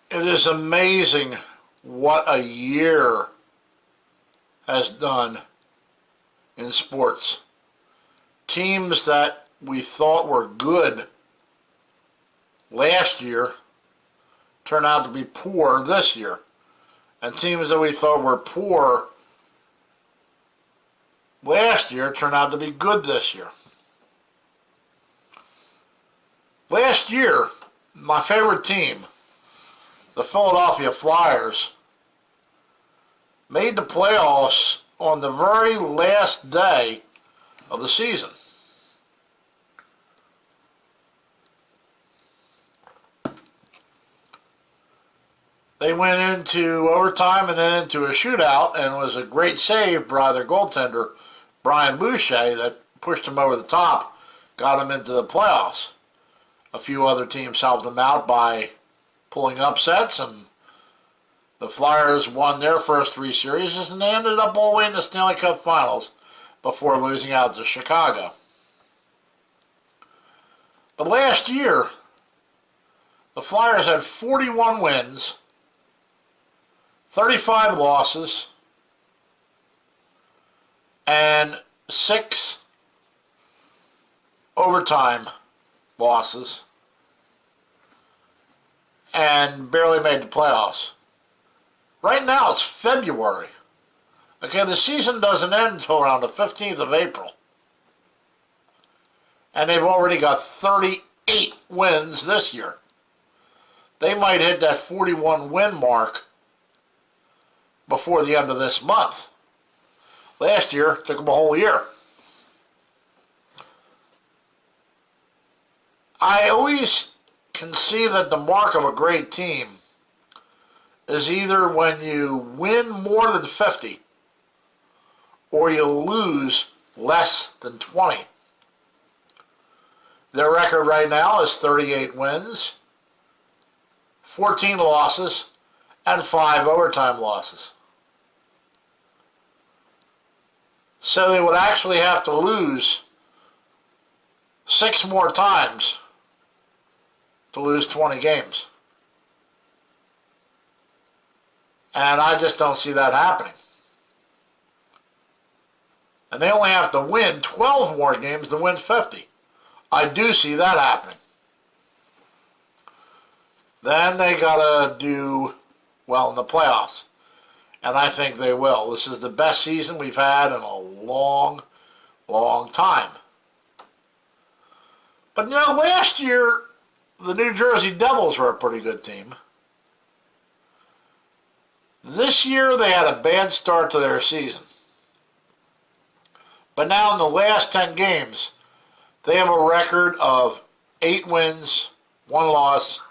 It is amazing what a year has done in sports. Teams that we thought were good last year turn out to be poor this year. And teams that we thought were poor last year turn out to be good this year. Last year, my favorite team, the Philadelphia Flyers, made the playoffs on the very last day of the season. They went into overtime and then into a shootout, and it was a great save by their goaltender, Brian Boucher, that pushed them over the top, got them into the playoffs. A few other teams helped them out by pulling upsets, and the Flyers won their first 3 series, and they ended up all the way in the Stanley Cup Finals before losing out to Chicago. But last year, the Flyers had 41 wins, 35 losses, and 6 overtime losses, and barely made the playoffs. Right now it's February. Okay, the season doesn't end until around the 15th of April. And they've already got 38 wins this year. They might hit that 41 win mark before the end of this month. Last year, it took them a whole year. I always can see that the mark of a great team is either when you win more than 50 or you lose less than 20. Their record right now is 38 wins, 14 losses, and 5 overtime losses. So they would actually have to lose 6 more times to lose 20 games. And I just don't see that happening. And they only have to win 12 more games to win 50. I do see that happening. Then they gotta do well in the playoffs. And I think they will. This is the best season we've had in a long, long time. But you know, last year, the New Jersey Devils were a pretty good team. This year, they had a bad start to their season. But now in the last 10 games, they have a record of 8 wins, 1 loss,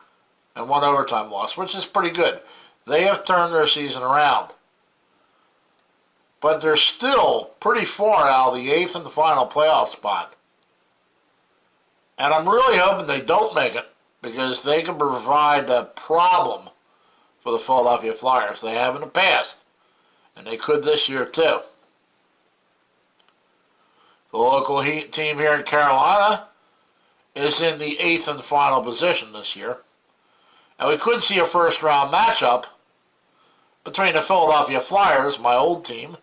and 1 overtime loss, which is pretty good. They have turned their season around. But they're still pretty far out of the 8th and the final playoff spot. And I'm really hoping they don't make it, because they can provide a problem for the Philadelphia Flyers. They have in the past, and they could this year too. The local team here in Carolina is in the 8th and final position this year. And we could see a first-round matchup between the Philadelphia Flyers, my old team,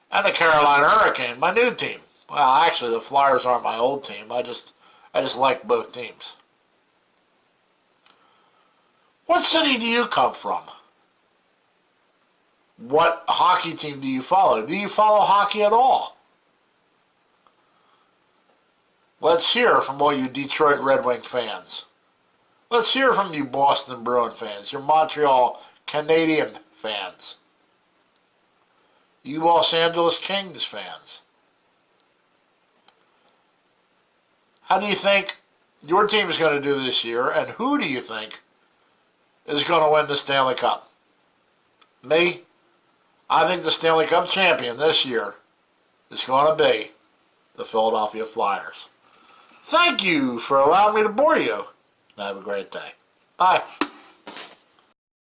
and the Carolina Hurricane, my new team. Well, actually, the Flyers aren't my old team. I just like both teams. What city do you come from? What hockey team do you follow? Do you follow hockey at all? Let's hear from all you Detroit Red Wing fans. Let's hear from you Boston Bruin fans, your Montreal Canadian fans, you Los Angeles Kings fans. How do you think your team is going to do this year, and who do you think is going to win the Stanley Cup? Me? I think the Stanley Cup champion this year is going to be the Philadelphia Flyers. Thank you for allowing me to bore you. Have a great day. Bye.